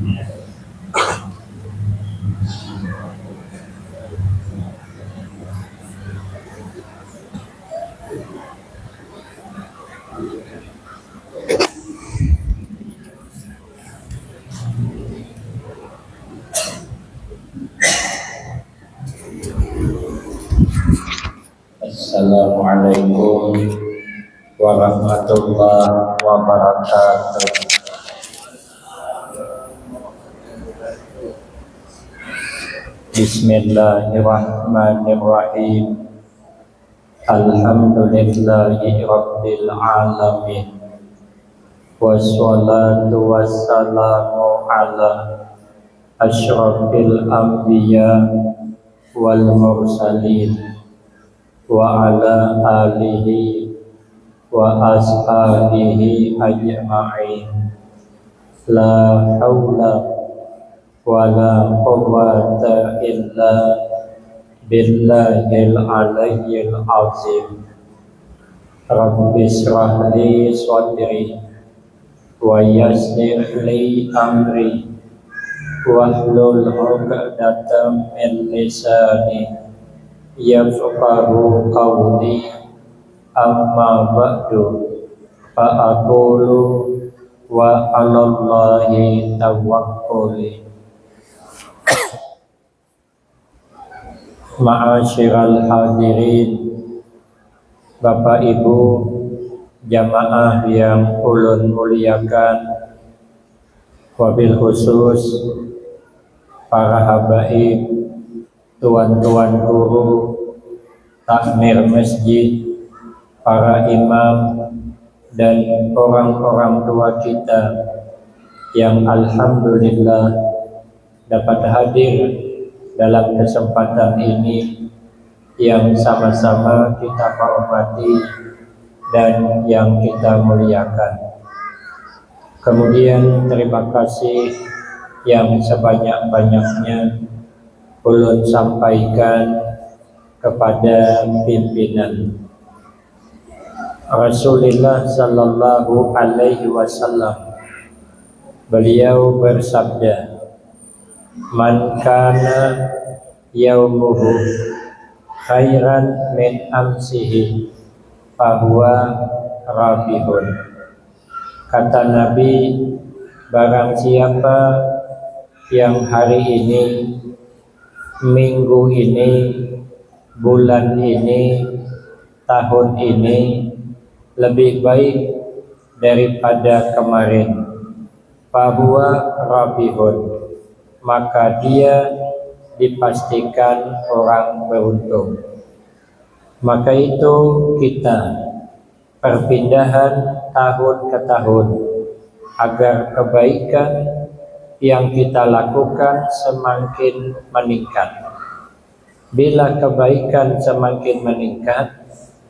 Assalamualaikum warahmatullahi wabarakatuh. Bismillahirrahmanirrahim. Alhamdulillahi rabbil alamin. Wassalatu wassalamu ala asyrafil anbiya wal mursalin wa ala alihi wa ashabihi ajma'in. La haula wa la quwwata illa billahil aliyyil azim. Rabbi shrah li sadri wa yassir li amri wahlul 'uqdatam min lisani yafqahu qawli. Amma ba'du, fa aqulu wa 'alallahi tawakkuli. Ma'asyiral hadirin, Bapak Ibu jamaah yang ulun muliakan, wabil khusus para habaib, tuan-tuan guru, takmir masjid, para imam, dan orang-orang tua kita yang alhamdulillah dapat hadir dalam kesempatan ini yang sama-sama kita hormati dan yang kita muliakan. Kemudian terima kasih yang sebanyak-banyaknya ulun sampaikan kepada pimpinan. Rasulullah sallallahu alaihi wasallam, beliau bersabda, man kana yaumuhu khairan min amsihi fahuwa rabihun. Kata Nabi, barang siapa yang hari ini, minggu ini, bulan ini, tahun ini lebih baik daripada kemarin, fahuwa rabihun, maka dia dipastikan orang beruntung. Maka itu kita perpindahan tahun ke tahun agar kebaikan yang kita lakukan semakin meningkat. Bila kebaikan semakin meningkat,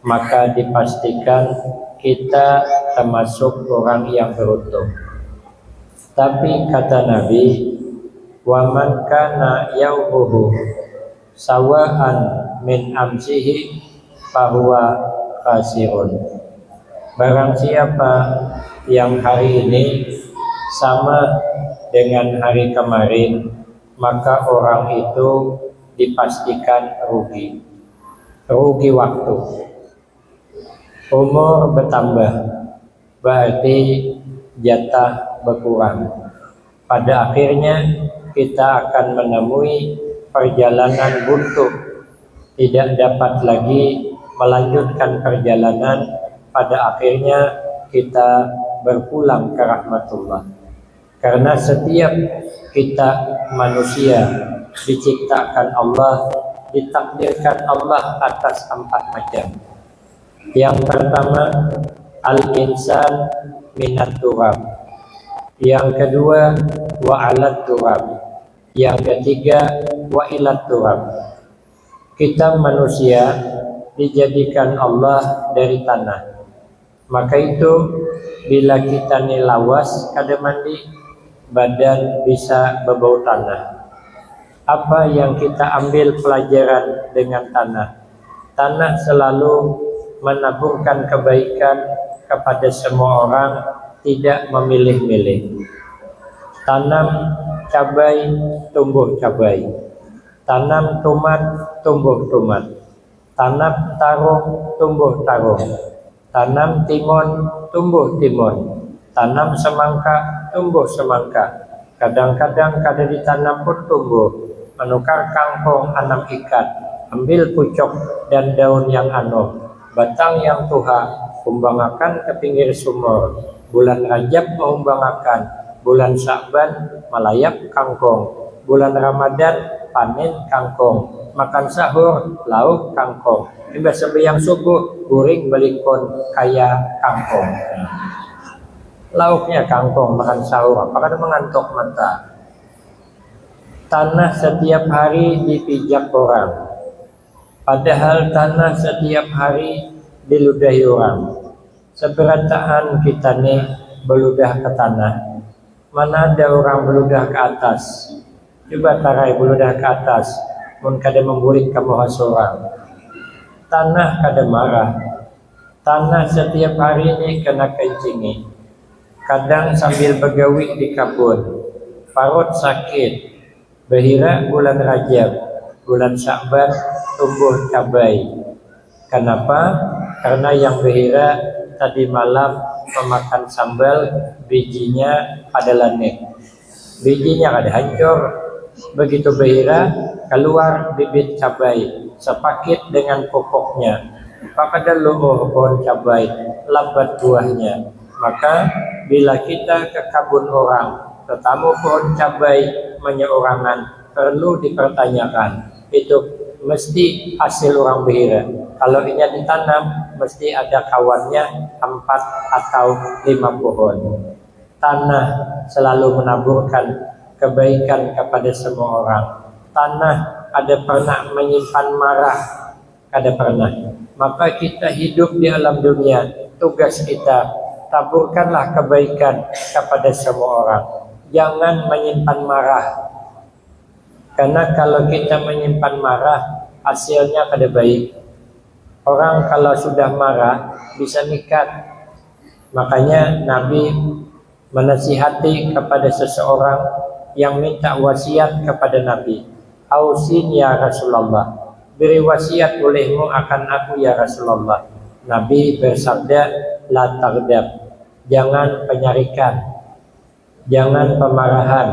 maka dipastikan kita termasuk orang yang beruntung. Tapi kata Nabi, wa man kana yaumuhu sawa'an min amsihi fahuwa khasirun. Barang siapa yang hari ini sama dengan hari kemarin, maka orang itu dipastikan rugi waktu. Umur bertambah, berarti jatah berkurang. Pada akhirnya kita akan menemui perjalanan buntu, tidak dapat lagi melanjutkan perjalanan. Pada akhirnya kita berpulang ke rahmatullah. Karena setiap kita manusia diciptakan Allah, ditakdirkan Allah atas 4 macam. Yang pertama, al-insan minat turab. Yang kedua, wa alat turab. Yang ketiga, wa ilat turab. Kita manusia dijadikan Allah dari tanah. Maka itu bila kita nilawas kada mandi, badan bisa berbau tanah. Apa yang kita ambil pelajaran dengan tanah? Tanah selalu menaburkan kebaikan kepada semua orang, tidak memilih-milih. Tanam cabai, tumbuh cabai. Tanam tomat, tumbuh tomat. Tanam tarung, tumbuh tarung. Tanam timun, tumbuh timun. Tanam semangka, tumbuh semangka. Kadang-kadang kada ditanam pun tumbuh. Menukar kangkung anam ikat. Ambil pucuk dan daun yang anuh. Batang yang tuha, umbangakan ke pinggir sumur. Bulan Rajab mengumbangakan. Bulan Sya'ban melayap kangkung. Bulan Ramadan panen kangkung. Makan sahur lauk kangkung. Tiba sembahyang subuh guring belikun kaya kangkung. Lauknya kangkung, makan sahur apakah mengantuk mata. Tanah setiap hari dipijak orang, padahal tanah setiap hari diludahi orang. Seberataan kita nih beludah ke tanah. Mana ada orang beludah ke atas? Coba tarai beludah ke atas, mun kada memburik kamu hasorang. Tanah kada marah. Tanah setiap hari ini kena kencingi. Kadang sambil begawi di kebun. Parut sakit. Bahira bulan Rajab, bulan Sya'ban tumbuh cabai. Kenapa? Karena yang bahira tadi malam memakan sambal, bijinya pada lanek. Bijinya kada hancur. Begitu bahira keluar bibit cabai sepaket dengan pokoknya. Pada luuh pohon cabai, lambat buahnya. Maka bila kita ke kebun orang, tetamu pohon cabai menyeorangan, perlu dipertanyakan. Itu mesti hasil orang bahira. Kalau ini ditanam, mesti ada kawannya 4 atau 5 pohon. Tanah selalu menaburkan kebaikan kepada semua orang. Tanah ada pernah menyimpan marah? Kada pernah. Maka kita hidup di alam dunia, tugas kita taburkanlah kebaikan kepada semua orang. Jangan menyimpan marah. Karena kalau kita menyimpan marah, hasilnya kada baik. Orang kalau sudah marah bisa nikat. Makanya Nabi menasihati kepada seseorang yang minta wasiat kepada Nabi. Ausin ya Rasulullah. Beri wasiat olehmu akan aku ya Rasulullah. Nabi bersabda, la taghdab. Jangan penyarikan. Jangan pemarahan.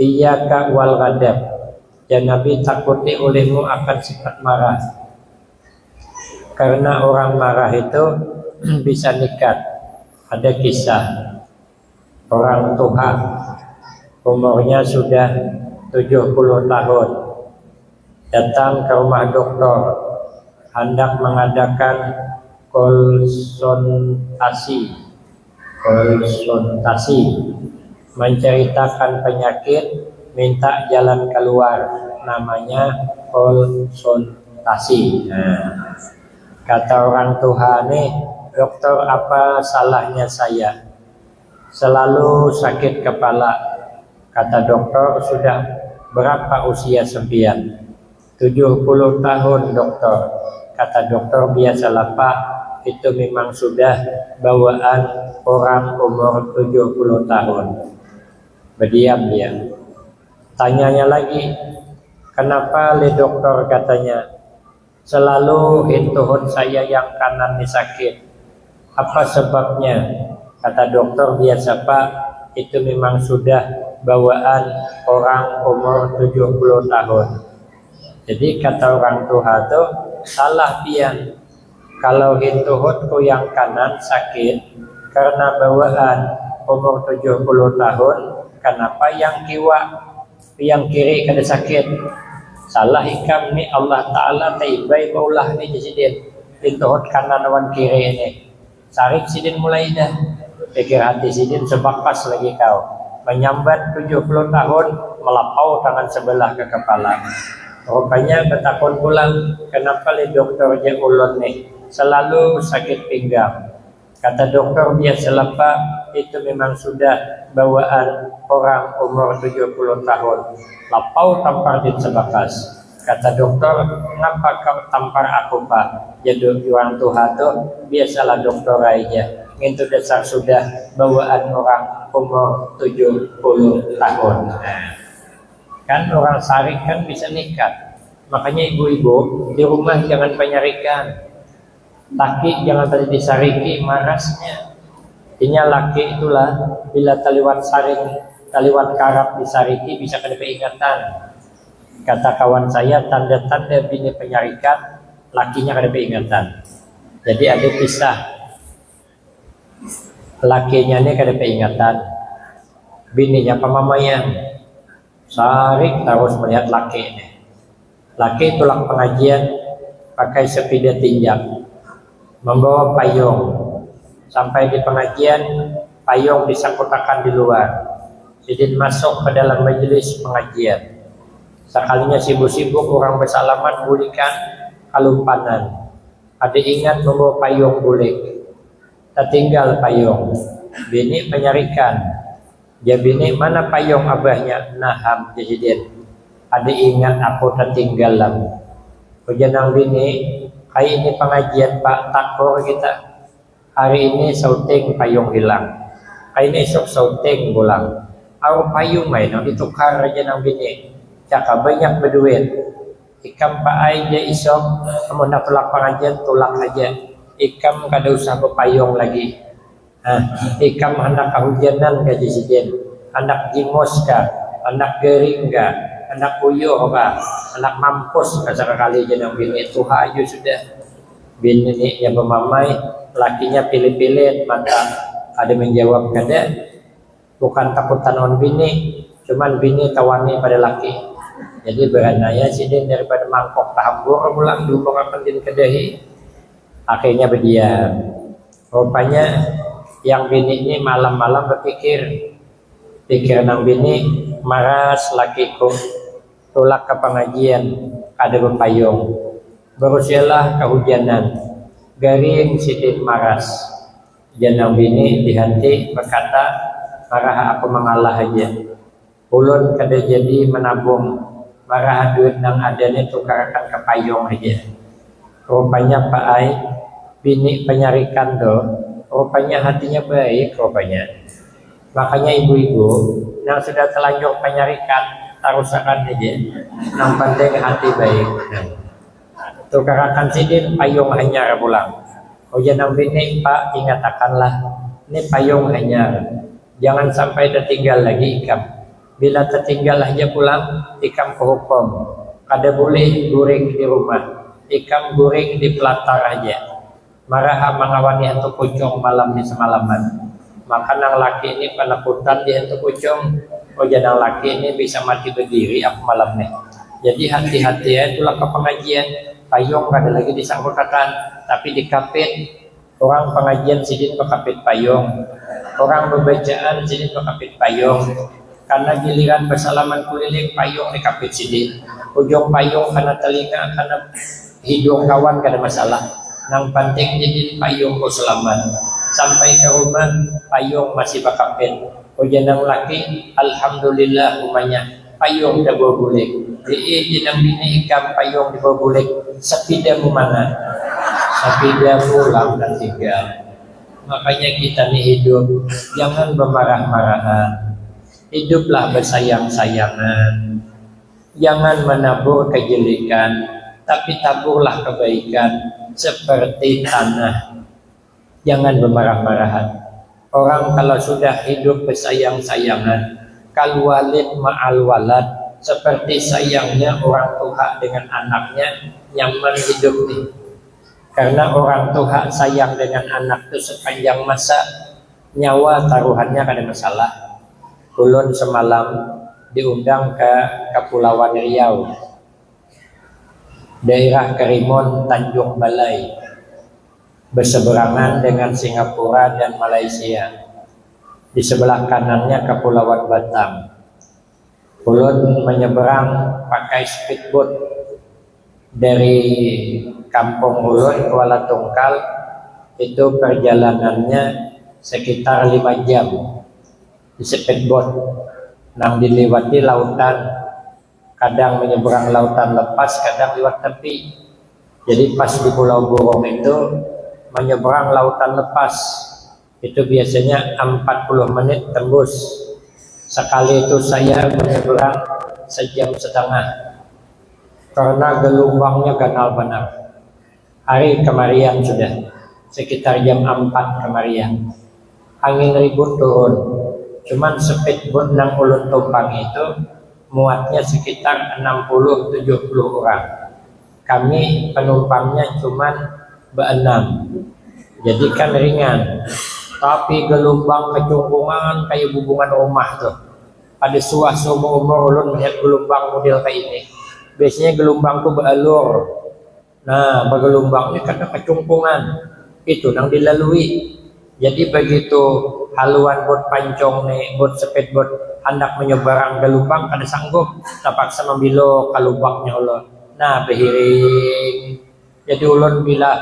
Iyyaka wal ghadab. Dan Nabi takuti olehmu akan sifat marah. Karena orang marah itu bisa nikat. Ada kisah orang tua umurnya sudah 70 tahun datang ke rumah dokter hendak mengadakan konsultasi menceritakan penyakit, minta jalan keluar, namanya konsultasi. Nah, kata orang tua nih, dokter apa salahnya saya? Selalu sakit kepala. Kata dokter, sudah berapa usia sempian? 70 tahun dokter. Kata dokter, biasalah Pak, itu memang sudah bawaan orang umur 70 tahun. Berdiam dia. Tanyanya lagi, kenapa le dokter? Katanya, selalu hintuhun saya yang kanan ini sakit. Apa sebabnya? Kata dokter, biasa Pak, itu memang sudah bawaan orang umur 70 tahun. Jadi kata orang tua itu salah pian. Kalau hintuhutku yang kanan sakit karena bawaan umur 70 tahun, kenapa yang kiri kada sakit? Salah ikam ni Allah Ta'ala taibai maulah ni jasidin. Hintuhut kanan wan kiri ini. Sarik sidin mulai dah. Pikir hati sidin sebakas lagi kau. Menyambat 70 tahun, melapau tangan sebelah ke kepala. Rupanya bertakun pulang, kenapa le dokter je ulun nih selalu sakit pinggang. Kata dokter, biasalah Pak, itu memang sudah bawaan orang umur 70 tahun. Lapau tampar di sebakas. Kata dokter, kenapa kau tampar aku Pak? Jadi orang Tuhan tuh biasalah dokter aja. itu dasar sudah bawaan orang umur 70 tahun. Nah, kan orang sarik kan bisa nikah. Makanya ibu-ibu di rumah jangan penyarikan. Laki jangan tadi disariki marasnya. Intinya laki itulah bila taliwat saring, taliwat karab disariki bisa kena peringatan. Kata kawan saya, tanda-tanda bini penyarikan, lakinya kena peringatan. Jadi ada pisah. Lakinya ini kena peringatan, bininya pemamaian. Sarik terus melihat laki ini. Laki tulang pengajian pakai sepeda tinjak, membawa payung. Sampai di pengajian, payung disangkutakan di luar. Sidin masuk ke dalam majelis pengajian. Sekalinya sibuk-sibuk orang bersalaman bulikan kalumpanan. Ada ingat membawa payung bulik. Tertinggal payung. Bini penyarikan. Ya bini mana payung abahnya? Naham Sidin. Ada ingat aku tertinggal lah. Ujanang bini, kayak ini pengajian Pak takor kita. Hari ini syuting payung hilang. Hari ini esok syuting pulang. Aku payung main, ditukar aja nang bini. Cakap banyak berduit. Ikam Pak aja esok, kamu nak tulak pengajian tulak aja. Ikam kada usah berpayung lagi. Ikam anak kehujanan gaji sidin. Anak jingos kah? Anak gering kah? Anak puyuh kah? Anak mampus sekali aja nang bini. Tuha aja sudah. Bini ini yang memamai. Lakinya pilih-pilih, maka ada menjawab kada, bukan takutan on bini, cuman bini tawani pada laki. Jadi beranaya sidin daripada mangkok tahambur pulang dulu akan din kedahi. Akhirnya berdiam. Rupanya yang bini ini malam-malam berpikir, pikir nang bini maras lakiku tolak ke pengajian ada berpayung, berusialah kehujanan. Garing sidin maras. Janang bini di hati berkata, marah aku mengalah aja. Ulun kada jadi menabung. Marah duit nang adanya tukarkan ke payung aja. Rupanya Pak Ai, bini penyarikan do. Rupanya hatinya baik rupanya. Makanya ibu-ibu yang sudah telanjur penyarikan, tarusakan aja. Nang pandai hati baik. Tukarakan sidin payung hanyar pulang. Jangan bini Pak ingatakanlah ini payung hanyar. Jangan sampai tertinggal lagi ikam. Bila tertinggal aja pulang, ikam ke hukum. Kada boleh guring di rumah. Ikam guring di pelatar aja. Marah mengawani hantu kucing malam di semalaman. Maka nang laki ini penakutan di hantu kucing. Jangan laki ini bisa mati berdiri aku malam nih. Jadi hati-hati ya itulah ke pengajian. Payung kada lagi disangkutakan, tapi dikapit. Orang pengajian sidin berkapit payung, orang berbacaan sidin berkapit payung. Karena giliran bersalaman keliling payung dikapit sidin. Ujung payung karena telinga, karena hidung kawan kada masalah. Nang penting jadi payung kau selamat. Sampai ke rumah payung masih berkapit. Ujanang laki, alhamdulillah umanya payung dah boleh. Jenang bini ikam payung di bawah bulik. Sepidamu mana? Sepidamu lang dan tinggal. Makanya kita nih hidup jangan bermarah-marahan. Hiduplah bersayang-sayangan. Jangan menabur kejelekan, tapi taburlah kebaikan seperti tanah. Jangan bermarah-marahan. Orang kalau sudah hidup bersayang-sayangan, kal walid ma'al walad, seperti sayangnya orang tua dengan anaknya, nyaman hidup nih. Karena orang tua sayang dengan anak itu sepanjang masa, nyawa taruhannya kada masalah. Ulun semalam diundang ke Kepulauan Riau, daerah Karimun Tanjung Balai, berseberangan dengan Singapura dan Malaysia. Di sebelah kanannya Kepulauan Batam. Ulun menyeberang pakai speedboat dari kampung Ulun Kuala Tungkal, itu perjalanannya sekitar 5 jam di speedboat. Nang dilewati lautan, kadang menyeberang lautan lepas, kadang lewat tepi. Jadi pas di Pulau Burung itu menyeberang lautan lepas, Itu biasanya 40 menit tembus. Sekali itu saya menyeberang sejam setengah karena gelombangnya ganal benar. Hari kemarin sudah sekitar jam 4 kemarin angin ribut turun, cuman speedboat yang ulun tumpang itu muatnya sekitar 60-70 orang. Kami penumpangnya cuman beenam, jadi kan ringan. Tapi gelombang kecungkungan kayak hubungan rumah tuh. Pada suah seumur umur ulun melihat gelombang model kayak ini. Biasanya gelombang tuh beralur. Nah, bergelombangnya karena kecungkungan itu yang dilalui. Jadi begitu haluan bot pancong nih, bot speedboat hendak menyeberang gelombang, kada sanggup, terpaksa membilo ke lubangnya ulun. Nah, behiring. Jadi ulun bila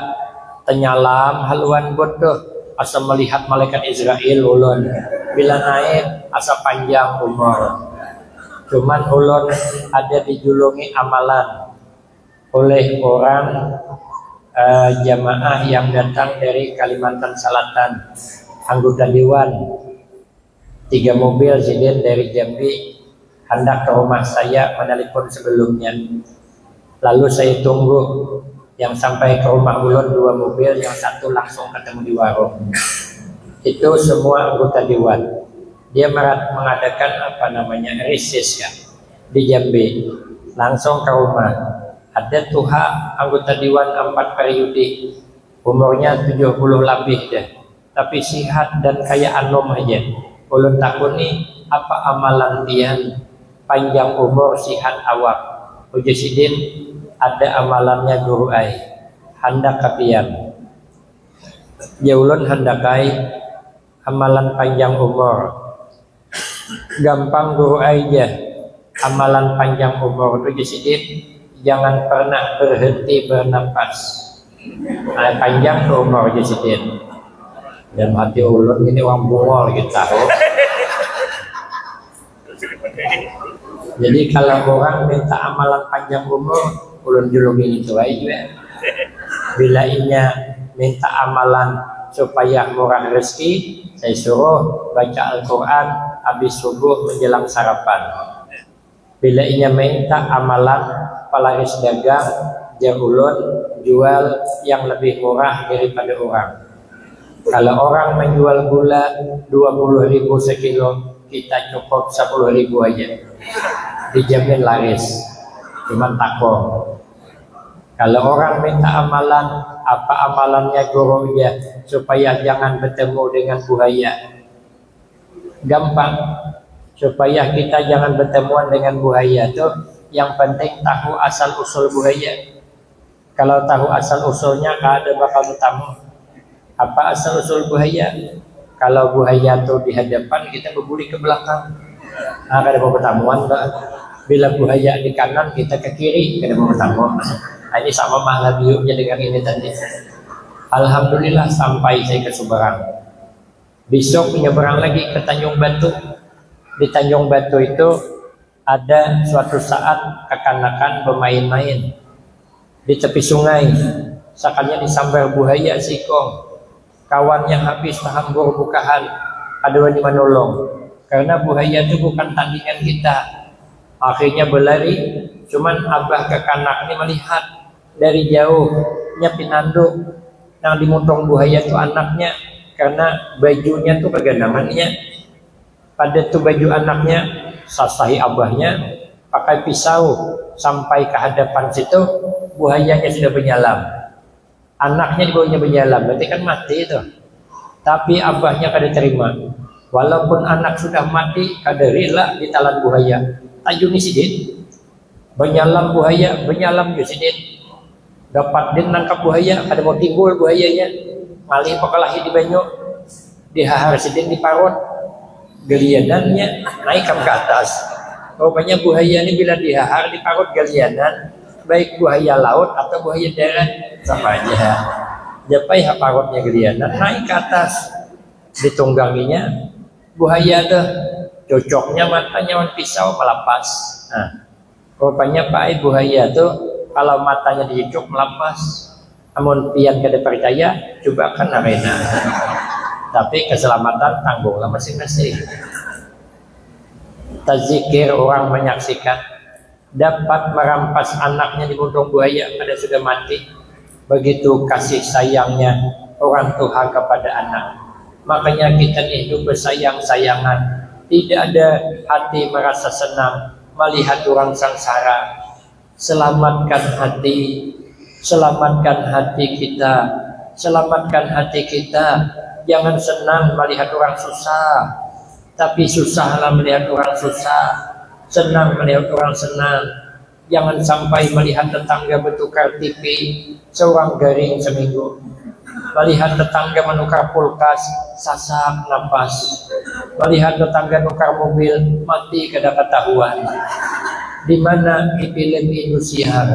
tenyalam haluan bot tuh asa melihat malaikat Israel ulun. Bila naik asa panjang umur. Cuman ulun ada dijulungi amalan oleh orang jamaah yang datang dari Kalimantan Selatan, anggota dewan 3 mobil sidin dari Jambi hendak ke rumah saya menelepon sebelumnya. Lalu saya tunggu, yang sampai ke rumah ulun 2 mobil, yang satu langsung ketemu di warung. Itu semua anggota dewan. Dia mengadakan apa namanya reses ya di Jambi. Langsung ke rumah. Ada tuha anggota dewan 4 periode, umurnya 70 lebih deh, tapi sihat dan kayak anom aja. Ulun takut nih apa amalan dia panjang umur sihat awak. Uji sidin ada amalannya guru ai hendak kapian. Ya ulun hendakai amalan panjang umur. Gampang guru aja amalan panjang umur itu jisidin, jangan pernah berhenti bernapas. Nah, panjang tuh umur jisidin. Dan hati ulun ini orang bungol kita. Jadi kalau orang minta amalan panjang umur, ulun julungin itu aja. Bila inya minta amalan supaya murah rezeki, saya suruh baca Al-Quran habis subuh menjelang sarapan. Bila inya minta amalan pelaris dagang, dia ulun jual yang lebih murah daripada orang. Kalau orang menjual gula 20.000 sekilo, kita cukup 10.000 aja, dijamin laris. Cuman takut. Kalau orang minta amalan, apa amalannya gurunya supaya jangan bertemu dengan buaya? Gampang. Supaya kita jangan bertemuan dengan buaya tuh, yang penting tahu asal usul buaya. Kalau tahu asal usulnya, kada bakal bertemu. Apa asal usul buaya? Kalau buaya tuh di hadapan, kita berbuli ke belakang. Nah, kada mau pertemuan, bila buaya di kanan, kita ke kiri, kada mau bertemu. Nah, ini sama mahal biuknya dengan ini tadi. Alhamdulillah sampai saya ke Subarang. Besok menyeberang lagi ke Tanjung Batu. Di Tanjung Batu itu ada suatu saat kekanakan bermain-main di tepi sungai. Sakannya disambar buaya sikong. Kawannya habis hambur bukahan. Ada yang menolong. Karena buaya itu bukan tandingan kita. Akhirnya berlari. Cuman abah kekanak ini melihat dari jauh, pinanduk yang dimotong buaya itu anaknya, karena bajunya tuh kegandangannya. Pada tuh baju anaknya, sasahi abahnya pakai pisau sampai ke hadapan situ, buayanya sudah menyalam. Anaknya di bawahnya menyalam, berarti kan mati itu. Tapi abahnya kada terima. Walaupun anak sudah mati, kada rela ditelan buaya. Tajuni sidin, menyalam buaya, menyalam sidin. Dapat din nangkap buaya, kada mau timbul buayanya, malih pakalahi di banyu, dihahar sidin di parut, galianannya naik ke atas. Rupanya buaya ini bila dihahar di parut galianan, baik buaya laut atau buaya darat sama aja. Japai parutnya galianan naik ke atas, ditungganginya buaya tuh, cocoknya matanya wan pisau melepas. Nah, rupanya pak buaya tuh kalau matanya dicocok melepas. Namun pian kada percaya, coba kan arena. Tapi keselamatan tanggunglah masing-masing. Tazikir orang menyaksikan dapat merampas anaknya di buntung buaya pada sudah mati. Begitu kasih sayangnya orang tua kepada anak. Makanya kita hidup bersayang-sayangan. Tidak ada hati merasa senang melihat orang sengsara. Selamatkan hati, selamatkan hati kita, selamatkan hati kita. Jangan senang melihat orang susah, tapi susahlah melihat orang susah. Senang melihat orang senang. Jangan sampai melihat tetangga bertukar TV seorang garing seminggu, melihat tetangga menukar kulkas sasak nafas, melihat tetangga nukar mobil mati kada ketahuan. Di mana di film Indosiar.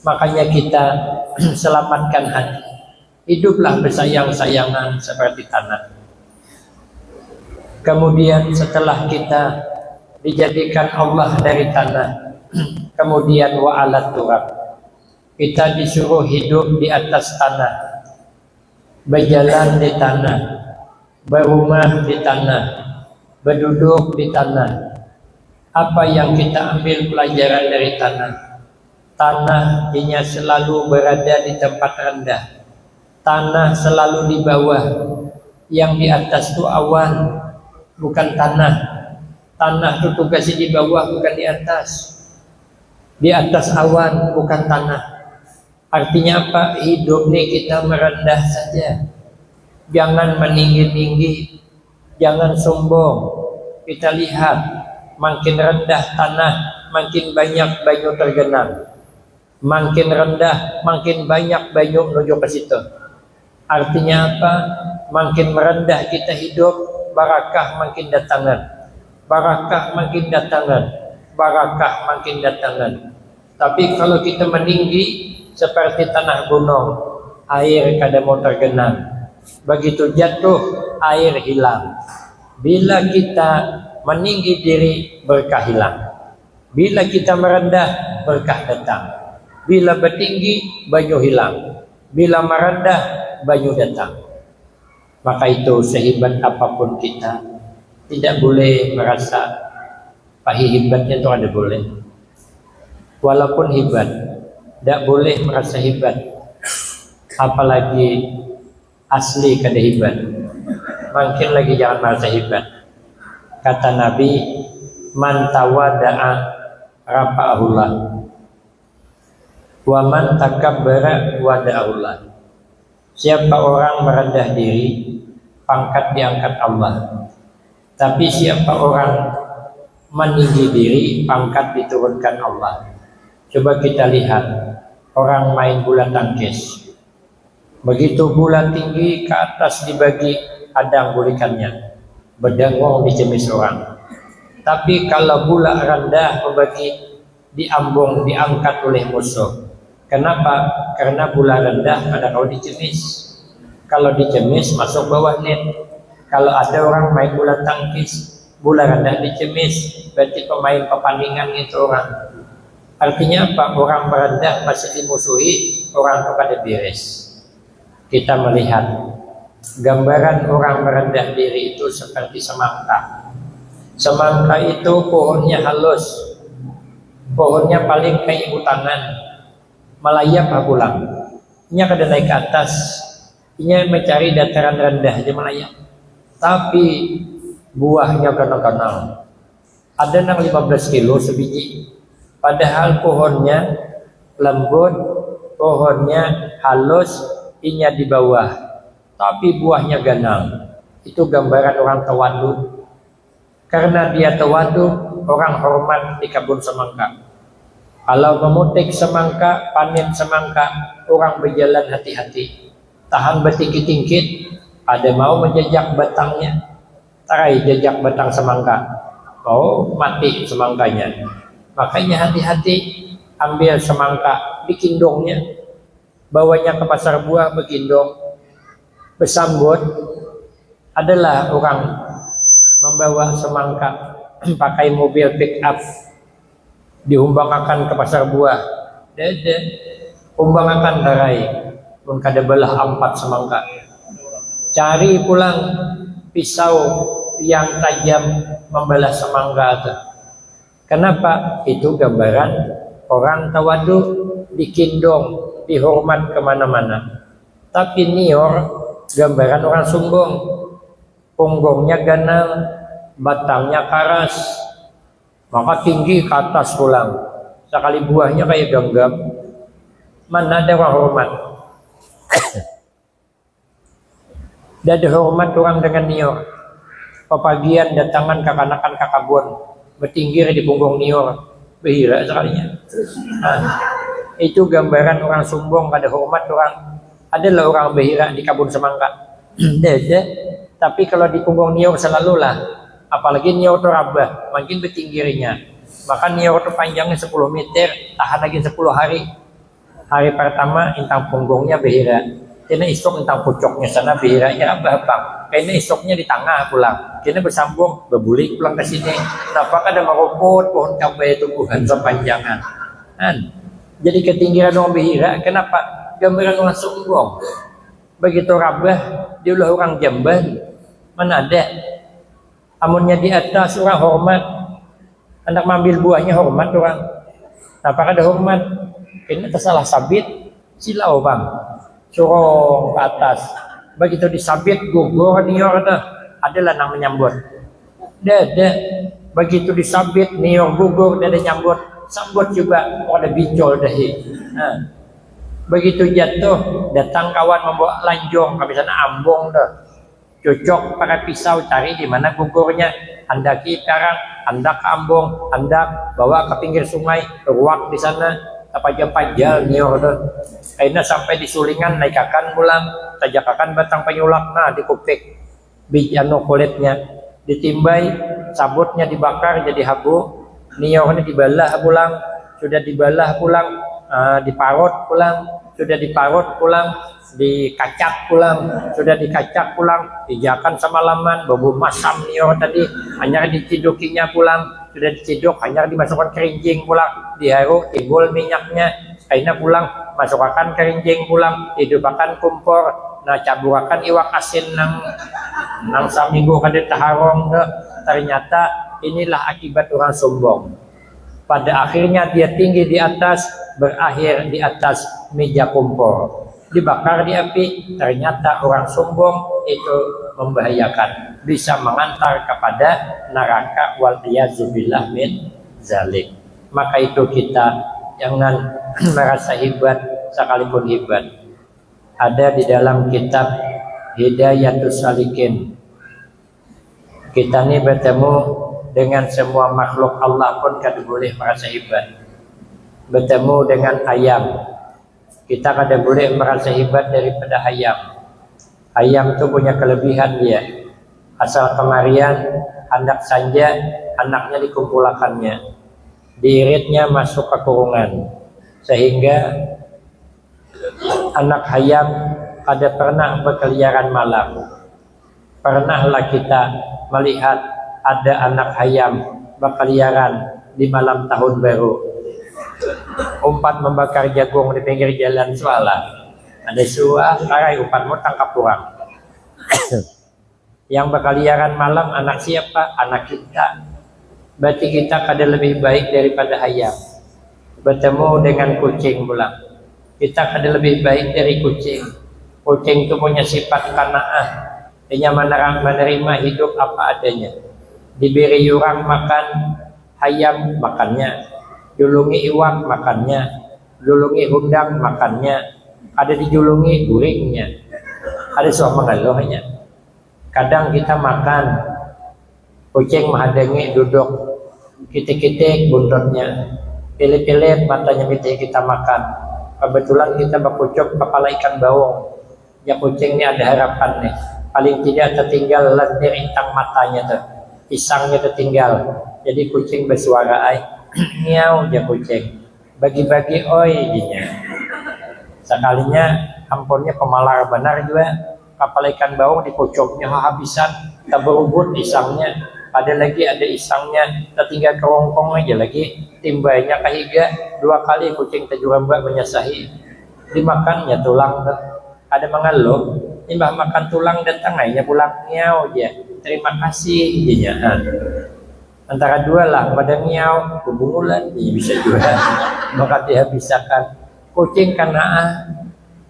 Makanya kita selamatkan hati. Hiduplah bersayang-sayangan seperti tanah. Kemudian setelah kita dijadikan Allah dari tanah, kemudian wa'alat turab, kita disuruh hidup di atas tanah, berjalan di tanah, berumah di tanah, berduduk di tanah. Apa yang kita ambil pelajaran dari tanah? Tanah inya selalu berada di tempat rendah. Tanah selalu di bawah. Yang di atas itu awan, bukan tanah. Tanah itu tugasnya di bawah, bukan di atas. Di atas awan, bukan tanah. Artinya apa? Hidup ini kita merendah saja. Jangan meninggi-tinggi, jangan sombong. Kita lihat, makin rendah tanah, makin banyak banyu tergenang. Makin rendah, makin banyak banyu menuju ke situ. Artinya apa? Makin merendah kita hidup, barakah makin datangan, barakah makin datangan, barakah makin datangan. Tapi kalau kita meninggi seperti tanah gunung, air kadang mau tergenang. Begitu jatuh, air hilang. Bila kita meninggi diri, berkah hilang. Bila kita merendah, berkah datang. Bila bertinggi, banyu hilang. Bila merendah, banyu datang. Maka itu sehebat apapun kita, tidak boleh merasa pahih hebatnya itu ada boleh. Walaupun hebat, tidak boleh merasa hebat. Apalagi asli kada hebat. Makin lagi jangan merasa hebat. Kata Nabi, man tawada'a rafa'ahullah, wa man takabbara wada'ahullah. Siapa orang merendah diri, pangkat diangkat Allah. Tapi siapa orang meninggi diri, pangkat diturunkan Allah. Coba kita lihat orang main bola tangkis. Begitu bola tinggi ke atas dibagi, ada bulikannya, berdengong dicemis orang. Tapi kalau bola rendah membagi, diambung, diangkat oleh musuh. Kenapa? Karena bola rendah ada kalau dicemis. Kalau dicemis masuk bawah net. Kalau ada orang main bola tangkis, bola rendah dicemis, berarti pemain pertandingan itu orang. Artinya apa? Orang merendah masih dimusuhi, orang kepada beres. Kita melihat gambaran orang merendah diri itu seperti semangka. Semangka itu pohonnya halus, pohonnya paling kayak ibu tangan, melayap pulang. Inya kada naik ke atas, inya mencari dataran rendah aja melayap. Tapi buahnya ganal-ganal. Ada nang 15 kilo sebiji. Padahal pohonnya lembut, pohonnya halus, inya di bawah. Tapi buahnya ganal. Itu gambaran orang tawadu. Karena dia tawadu, orang hormat di kebun semangka. Kalau memetik semangka, panen semangka, orang berjalan hati-hati. Tahan bertingkit-tingkit, ada mau menjejak batangnya, tarai jejak batang semangka. Oh, mati semangkanya. Makanya hati-hati, ambil semangka, dikindongnya, bawanya ke pasar buah, berkindong, bersambut. Adalah orang membawa semangka, pakai mobil pick up, diumbangkan ke pasar buah. Dede, umbangkan tarai, pun kada belah 4 semangka. Cari pulang pisau yang tajam membalas semangka itu. Kenapa? Itu gambaran orang tawadu, dikindong, dihormat kemana-mana. Tapi nior gambaran orang sombong, punggungnya ganal, batangnya karas, maka tinggi ke atas pulang. Sekali buahnya kayak genggam. Mana ada orang hormat? Dan dihormat orang dengan nior. Pepagian datangan kakanakan kakabon, bertinggir di punggung nior, behira sekalinya. Itu gambaran orang sombong, ada hormat orang. Adalah orang behira di kabun semangka. Dede. Tapi kalau di punggung nior selalulah, apalagi nior itu rabah, makin bertinggirnya. Maka nior itu panjangnya 10 meter, tahan lagi 10 hari. Hari pertama intang punggungnya behira. Kena isok tentang pucuknya sana behiranya abah bang. Kena isoknya di tengah pulang. Kena bersambung berbulik pulang ke sini. Kenapa ada meropot pohon cabai tumbuhan sepanjangan. Jadi ketinggian orang behira. Kenapa? Gambaran orang sombong. Begitu rabah diulah orang jamban. Mana ada? Amunnya di atas orang hormat. Anak mengambil buahnya hormat orang. Kenapa ada hormat? Kena tersalah sabit silau bang. Curong ke atas. Begitu disabit gugur nior dah. Adalah nang menyambut. Dede. Begitu disabit nior gugur dia ada nyambut. Sambut juga ada bicol dahi. Begitu jatuh datang kawan membawa lanjong ke sana ambong dah. Cocok pakai pisau cari di mana gugurnya. Andaki karang, andak ke ambong, andak bawa ke pinggir sungai, ruak di sana. Pajal nior dah. Akhirnya sampai di sulingan naikakan pulang, tajakakan batang penyulak nah dikupik bijano kulitnya, ditimbai, sabutnya dibakar jadi habu, niornya dibalah pulang, sudah dibalah pulang, diparut pulang, sudah diparut pulang, dikacak pulang, sudah dikacak pulang, dijakan semalaman, bau masam nior tadi, hanya dicidukinya pulang, sudah diciduk, hanya dimasukkan kerinjing pulang, diharu, timbul minyaknya, akhirnya pulang, masukkan kerinjing pulang, hidupkan kumpor, nah caburakan iwak asin nang saminggu kada taharong, ternyata inilah akibat orang sombong. Pada akhirnya dia tinggi di atas, berakhir di atas meja kumpor. Dibakar di api, ternyata orang sombong itu membahayakan, bisa mengantar kepada neraka waliyadzubillah min zalik. Maka itu kita jangan merasa hebat sekalipun hebat. Ada di dalam kitab Hidayatus Salikin. Kita ini bertemu dengan semua makhluk Allah pun kada boleh merasa hebat. Bertemu dengan ayam, kita kada boleh merasa hebat daripada ayam. Ayam itu punya kelebihan dia. Asal kemarian hendak saja anaknya dikumpulkannya, diiritnya masuk ke kurungan, sehingga anak ayam kada pernah berkeliaran malam. Pernahlah kita melihat ada anak ayam berkeliaran di malam tahun baru, umpat membakar jagung di pinggir jalan suala. Ada suah karai umpatmu tangkap orang. Yang berkeliaran malam anak siapa? Anak kita. Berarti kita kada lebih baik daripada ayam. Bertemu dengan kucing pula, kita kada lebih baik dari kucing. Kucing itu punya sifat qanaah, dia menerima hidup apa adanya. Diberi orang makan, ayam makannya, julungi iwak makannya, julungi undang makannya, ada dijulungi guringnya, ada suah mengeluhnya. Kadang kita makan, kucing menghadangi duduk, kitik-kitik buntutnya, pilih-pilih matanya kita makan. Kebetulan kita berkucuk kepala ikan bawang, ya kucing ini ada harapan nih, paling tidak tertinggal lendir intang matanya tuh, pisangnya tertinggal. Jadi kucing bersuara ay miau ya kucing, bagi-bagi oi dinya. Sekalinya ampunnya pemalar benar juga, kapal ikan bawang dikucuknya habisan, tak berubut isangnya, ada lagi ada isangnya, tertinggal kerongkong aja lagi, timbainya kahiga 2 kali kucing tajuramba menyasahi, dimakannya tulang, ada mengeluh, Imbah makan tulang datang aja pulang ngiau dia. Terima kasih dia. Antara dua lah, pada ngiau kebungulan dia bisa juga. Maka dia bisakan kucing karena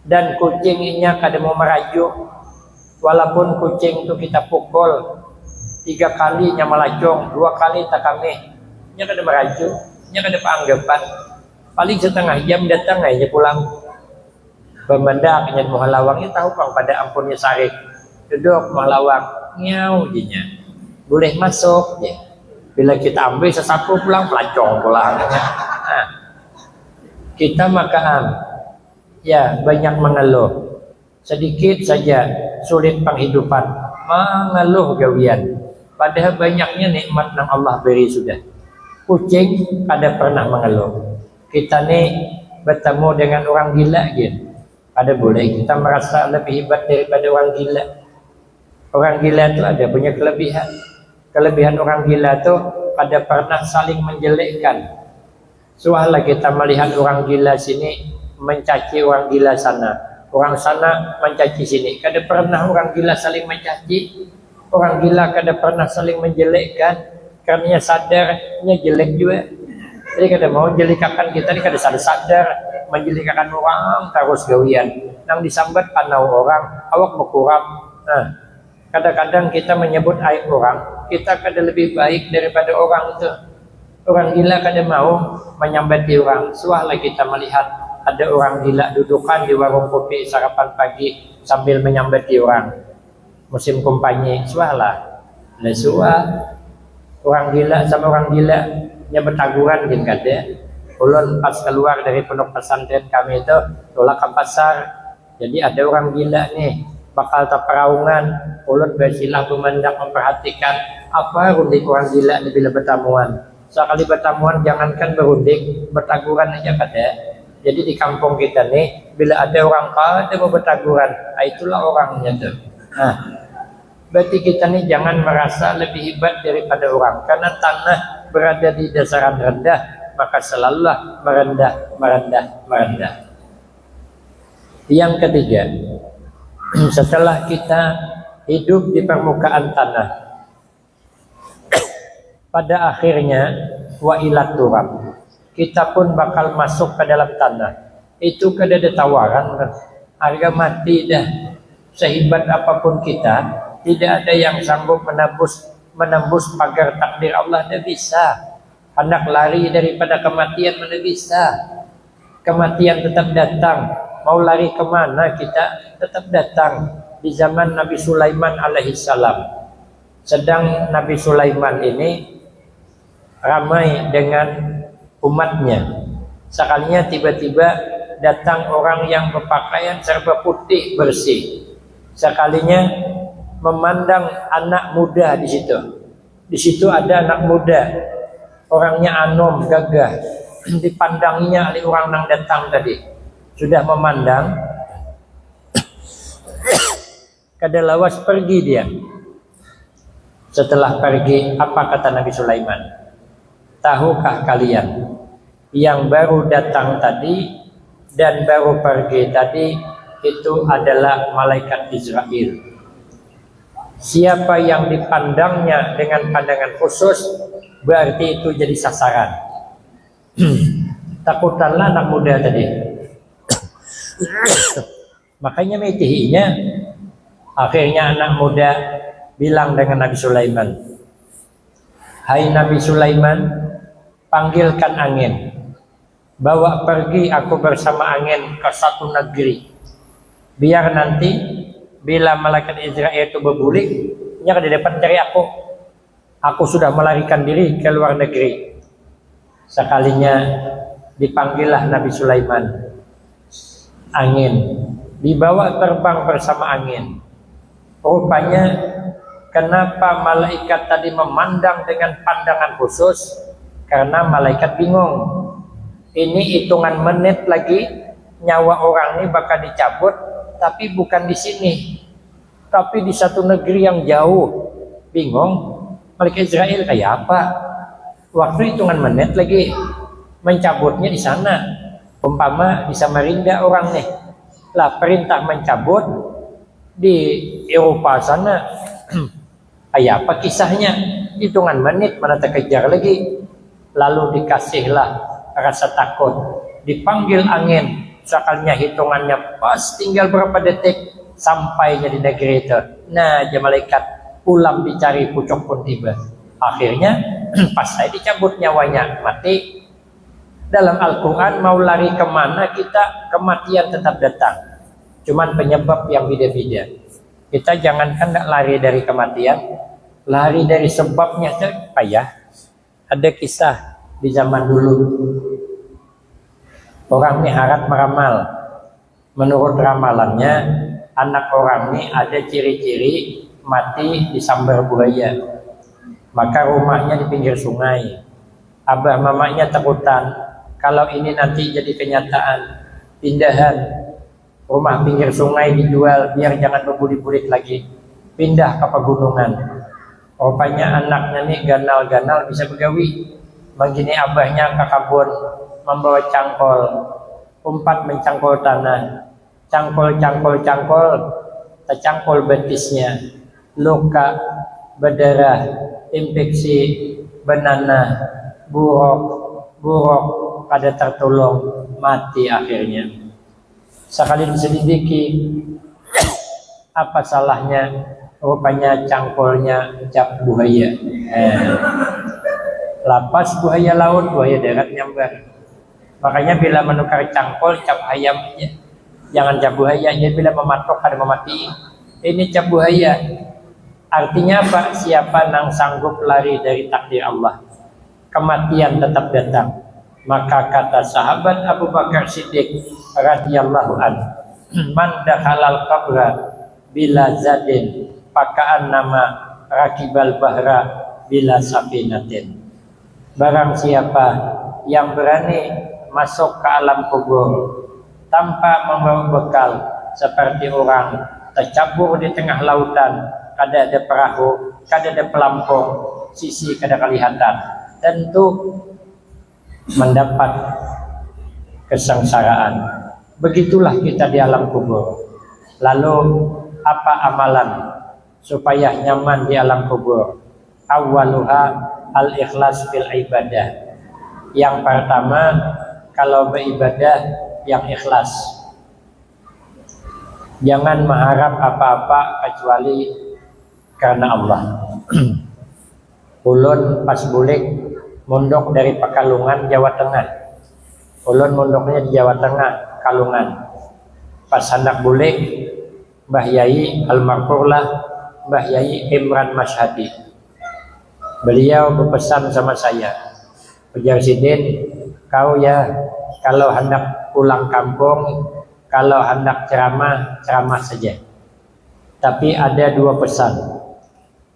dan kucingnya kada mau merajuk. Walaupun kucing itu kita pukul 3 kali nya melacong, 2 kali tak kami, nya kada merajuk, nya kada paanggapan. Paling setengah jam datang aja pulang. Pemendak nya mau lawangnya tahu pang pada ampunnya sarik. Duduk mau lawang, ngiau dinya. Boleh masuk ya. Bila kita ambil sesapu pulang pelacong pulang. Nah, kita makan ya banyak mengeluh. Sedikit saja sulit penghidupan, mengeluh gawian. Padahal banyaknya nikmat yang Allah beri sudah. Kucing kada pernah mengeluh. Kita nih bertemu dengan orang gila gitu. Ada boleh kita merasa lebih hebat daripada orang gila. Orang gila itu ada punya kelebihan. Kelebihan orang gila itu kada pernah saling menjelekkan. Soalnya kita melihat orang gila sini mencaci orang gila sana. Orang sana mencaci sini. Kada pernah orang gila saling mencaci. Orang gila kada pernah saling menjelekkan. Karena sadarnya jelek juga. Jadi kada mau jelekakan kita ni kada sadar menjelekakan orang terus gawian. Nang disambat panau orang, awak berkurang. Nah, kadang-kadang kita menyebut aib orang, kita kada lebih baik daripada orang itu. Orang gila kada mau menyambati orang. Suahlah kita melihat ada orang gila dudukan di warung kopi sarapan pagi sambil menyambati orang. Musim kumpanye, suahlah. Nah, suah orang gila sama orang gila nya bertaguran gin kada. Ulun pas keluar dari pondok pesantren kami itu tolak ke pasar. Jadi ada orang gila nih bakal terperaungan. Ulun bersilah memandang memperhatikan apa rundik orang gila nih bila bertamuan. Sekali bertamuan jangankan berundik, bertaguran aja kada. Jadi di kampung kita nih bila ada orang kada mau bertaguran, itulah orangnya tuh. Nah, berarti kita nih jangan merasa lebih hebat daripada orang karena tanah berada di dasaran rendah, maka selalulah merendah. Yang ketiga, setelah kita hidup di permukaan tanah, pada akhirnya wa ilat turab, kita pun bakal masuk ke dalam tanah. Itu kada ada tawaran, harga mati dah. Sehebat apapun kita, tidak ada yang sanggup menembus pagar takdir Allah. Tidak bisa. Hendak lari daripada kematian mana bisa. Kematian tetap datang. Mau lari kemana kita tetap datang. Di zaman Nabi Sulaiman alaihissalam, sedang Nabi Sulaiman ini ramai dengan umatnya. Sekalinya tiba-tiba datang orang yang berpakaian serba putih bersih. Sekalinya memandang anak muda di situ. Di situ ada anak muda, orangnya anom, gagah. Dipandanginya oleh orang yang datang tadi. Sudah memandang, kada lawas pergi dia. Setelah pergi, apa kata Nabi Sulaiman? Tahukah kalian yang baru datang tadi dan baru pergi tadi itu adalah malaikat Israel. Siapa yang dipandangnya dengan pandangan khusus, berarti itu jadi sasaran. Takutanlah anak muda tadi. Makanya metihinya, akhirnya anak muda bilang dengan Nabi Sulaiman, hai Nabi Sulaiman, panggilkan angin, bawa pergi aku bersama angin ke satu negeri, biar nanti bila malaikat Israel itu berbulik, dia akan dapat dari aku. Aku sudah melarikan diri ke luar negeri. Sekalinya dipanggillah Nabi Sulaiman, angin dibawa terbang bersama angin. Rupanya kenapa malaikat tadi memandang dengan pandangan khusus? Karena malaikat bingung. Ini hitungan menit lagi nyawa orang ini bakal dicabut, tapi bukan di sini, tapi di satu negeri yang jauh. Bingung, malaikat Israel kayak apa? Waktu hitungan menit lagi mencabutnya di sana. Umpama di Samarinda orang nih, lah perintah mencabut Di Eropa sana apa kisahnya, hitungan menit mana terkejar lagi, lalu dikasihlah rasa takut, dipanggil angin, sakalnya hitungannya pas tinggal berapa detik sampainya di negeri itu. Nah, malaikat pulang dicari pucuk pun tiba. Akhirnya pas saya dicabut nyawanya, mati. Dalam Al-Quran mau lari kemana kita, kematian tetap datang. Cuman penyebab yang beda-beda. Kita jangankan nggak lari dari kematian, lari dari sebabnya saja payah. Ada kisah di zaman dulu. Orang ini harap meramal. Menurut ramalannya, anak orang ini ada ciri-ciri mati disambar buaya. Maka rumahnya di pinggir sungai. Abah mamanya takutan. Kalau ini nanti jadi kenyataan, pindahan rumah pinggir sungai dijual biar jangan berbulik-bulik lagi, pindah ke pegunungan. Rupanya anaknya nih ganal-ganal bisa begawi. Begini abahnya ke kabun membawa cangkol, umpat mencangkol tanah, cangkol, tercangkol betisnya, luka, berdarah, infeksi, benana, buruk, pada tertolong, mati akhirnya. Sekali diselidiki, apa salahnya? Rupanya cangkolnya cap buaya. Lapas buaya laut, buaya darat nyambar. Makanya bila menukar cangkol, cap ayam aja. Jangan cap buaya, jadi bila mematok ada memati. Ini cap buaya. Artinya apa? Siapa yang sanggup lari dari takdir Allah, kematian tetap datang. Maka kata sahabat Abu Bakar Siddiq radhiyallahu anhu, man dakhalal qabra bila zadin pakaan nama rakibal bahra bila safinatin. Barang siapa yang berani masuk ke alam kubur tanpa membawa bekal, seperti orang tercabur di tengah lautan, kada ada perahu, kada ada pelampung, sisi kada kelihatan, tentu mendapat kesengsaraan. Begitulah kita di alam kubur. Lalu apa amalan supaya nyaman di alam kubur? Awaluha al-ikhlas fil ibadah. Yang pertama, kalau beribadah yang ikhlas. Jangan mengharap apa-apa kecuali karena Allah. Ulun pas bulik mondok dari Pekalongan, Jawa Tengah. Ulun mondoknya di Jawa Tengah, Kalungan. Pas hendak bulik, Mbah Yai almarhumlah Mbah Yai Imran Masyhadi. Beliau berpesan sama saya, ujar Sidin, kau ya kalau hendak pulang kampung, kalau hendak ceramah, ceramah saja. Tapi ada dua pesan.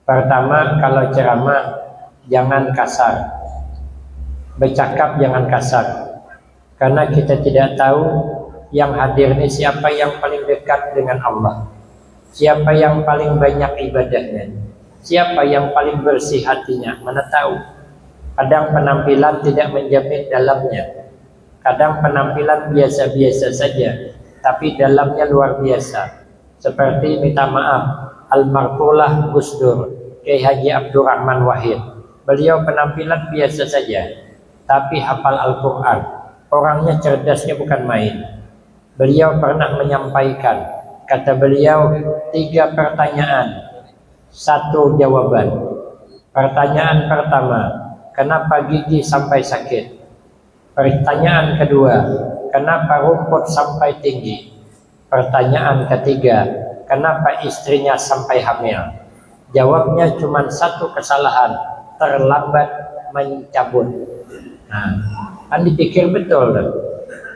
Pertama, kalau ceramah jangan kasar. Bercakap jangan kasar, karena kita tidak tahu yang hadir ini siapa yang paling dekat dengan Allah, siapa yang paling banyak ibadahnya, siapa yang paling bersih hatinya, mana tahu. Kadang penampilan tidak menjamin dalamnya, kadang penampilan biasa-biasa saja, tapi dalamnya luar biasa. Seperti minta maaf almarhumah Gus Dur, Kiai Haji Abdurrahman Wahid. Beliau penampilan biasa saja, tapi hafal Al-Quran. Orangnya cerdasnya bukan main. Beliau pernah menyampaikan, kata beliau, 3 pertanyaan, 1 jawaban. Pertanyaan pertama, kenapa gigi sampai sakit? Pertanyaan kedua, kenapa rumput sampai tinggi? Pertanyaan ketiga, kenapa istrinya sampai hamil? Jawabnya cuma 1 kesalahan, terlambat mencabut. Nah, kan dipikir betul kan?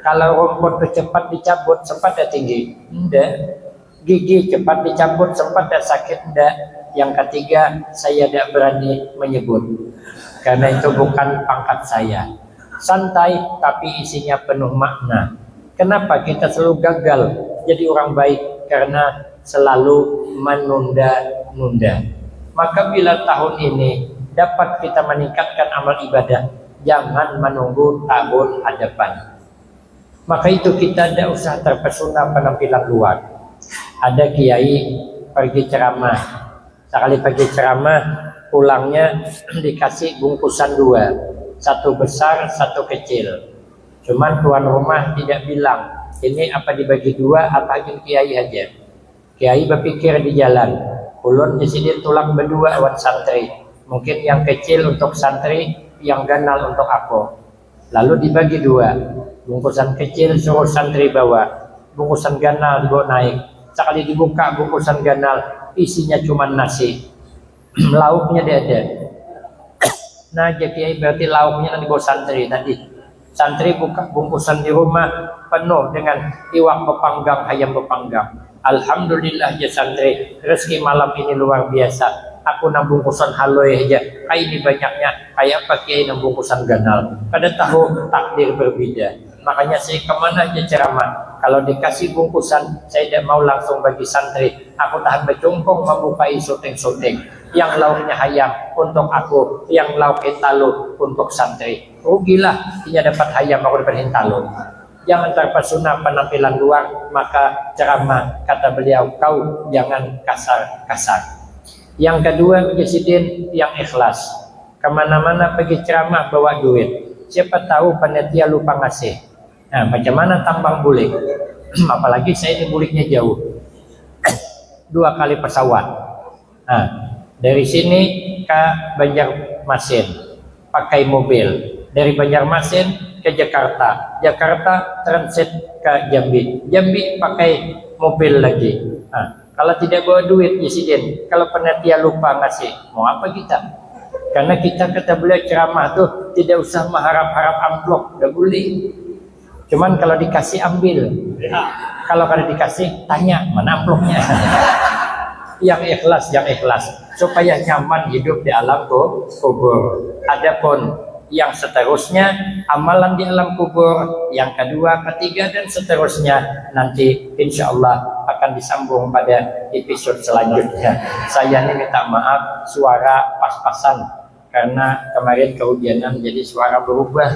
Kalau rumput itu cepat dicabut, sempat dia tinggi? Enggak. Gigi cepat dicabut, sempat dia sakit? Enggak. Yang ketiga, saya tidak berani menyebut, karena itu bukan pangkat saya. Santai, tapi isinya penuh makna. Kenapa kita selalu gagal jadi orang baik? Karena selalu menunda-nunda. Maka bila tahun ini dapat kita meningkatkan amal ibadah, jangan menunggu tahun hadapan. Maka itu kita tidak usah terpesona penampilan luar. Ada kiai pergi ceramah, sekali pergi ceramah pulangnya dikasih bungkusan dua, satu besar satu kecil. Cuman tuan rumah tidak bilang ini apa dibagi dua apa aja kiai aja. Kiai berpikir di jalan, ulun di sini tulang berdua awan santri, mungkin yang kecil untuk santri, yang ganal untuk aku. Lalu dibagi dua, bungkusan kecil suruh santri bawa, bungkusan ganal dibawa naik. Sekali dibuka bungkusan ganal, isinya cuma nasi, lauknya tidak ada. Nah jadi berarti lauknya nanti bawa santri. Nanti santri buka bungkusan di rumah penuh dengan iwak bepanggang, ayam bepanggang. Alhamdulillah ya santri, rezeki malam ini luar biasa. Aku nang bungkusan haloi aja, kayak ini banyaknya, kayak apa kiai nang bungkusan ganal. Pada tahu takdir berbeda. Makanya saya kemana aja ceramah, kalau dikasih bungkusan saya tidak mau langsung bagi santri. Aku tahan berjongkong membukai syuting-syuting. Yang lauknya ayam untuk aku, yang lauk talu untuk santri. Rugilah dia dapat ayam aku dapat talu. Jangan terpesona penampilan luar, maka ceramah kata beliau kau jangan kasar-kasar. Yang kedua presiden yang ikhlas. Kemana-mana pergi ceramah bawa duit. Siapa tahu panitia lupa ngasih. Nah, macam mana tambang bulik? Apalagi saya ini buliknya jauh, 2 kali pesawat. Nah, dari sini ke Banjarmasin pakai mobil, dari Banjarmasin ke Jakarta, Jakarta transit ke Jambi, Jambi pakai mobil lagi. Nah, kalau tidak bawa duit presiden, kalau panitia lupa ngasih, mau apa kita? Karena kita kata beliau ceramah tuh tidak usah mengharap-harap amplop, udah boleh. Cuman kalau dikasih ambil, kalau kada dikasih tanya mana amplopnya. Yang ikhlas supaya nyaman hidup di alam kubur. Adapun yang seterusnya amalan di alam kubur, yang kedua, ketiga dan seterusnya nanti insya Allah akan disambung pada episode selanjutnya. Saya ini minta maaf suara pas-pasan karena kemarin kehujanan jadi suara berubah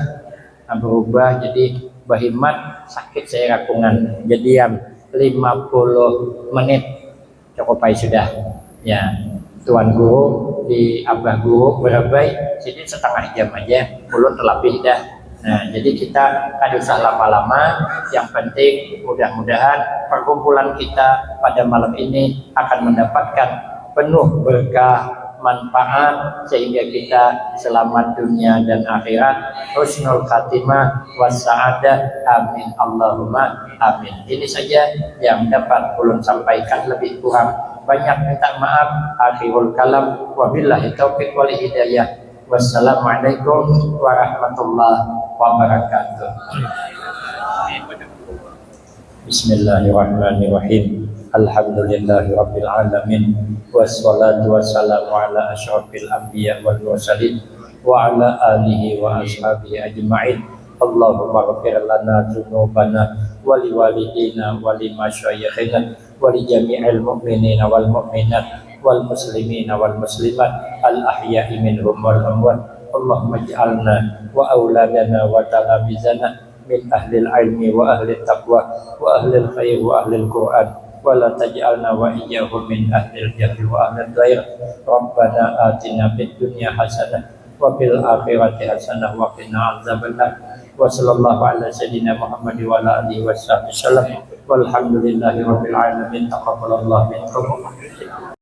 jadi Bahimat sakit saya rakungan jadi yang 50 menit cukup sudah ya. Tuan guru di abah guru berabai jadi setengah jam aja ulun terlebih dah. Nah jadi kita kada usah lama-lama, yang penting mudah-mudahan perkumpulan kita pada malam ini akan mendapatkan penuh berkah manfaat sehingga kita selamat dunia dan akhirat, husnul khatimah wassa'adah, amin Allahumma amin. Ini saja yang dapat ulun sampaikan, lebih kurang banyak minta maaf. Akhirul kalam wabillahi taufiq wal hidayah. Wassalamualaikum warahmatullahi wabarakatuh. Bismillahirrahmanirrahim. Alhamdulillahi rabbil alamin. Wassalatu wassalamu ala asyrafil anbiya wal mursalin wa ala alihi wa ashabihi ajma'in. Allahumma ghfir lana dzunubana wa liwalidina wa limasyayikhina wa li jami'il mu'minina wal mu'minat wal muslimina wal muslimat al ahya'i minhum wal amwat. Allahumma ij'alna wa auladana wa talamizana min ahlil ilmi wa ahlil taqwa wa ahlil khair wa ahlil qur'an wa la taj'alna wa iyyahum min ahlil jahli wa ahlil ghair. Rabbana atina fid dunya hasanah wa fil akhirati hasanah wa qina adzabannar. Wa sallallahu ala sayyidina Muhammad wa ala alihi wasallam. Walhamdulillahi rabbil alamin. Taqabbalallahu minkum.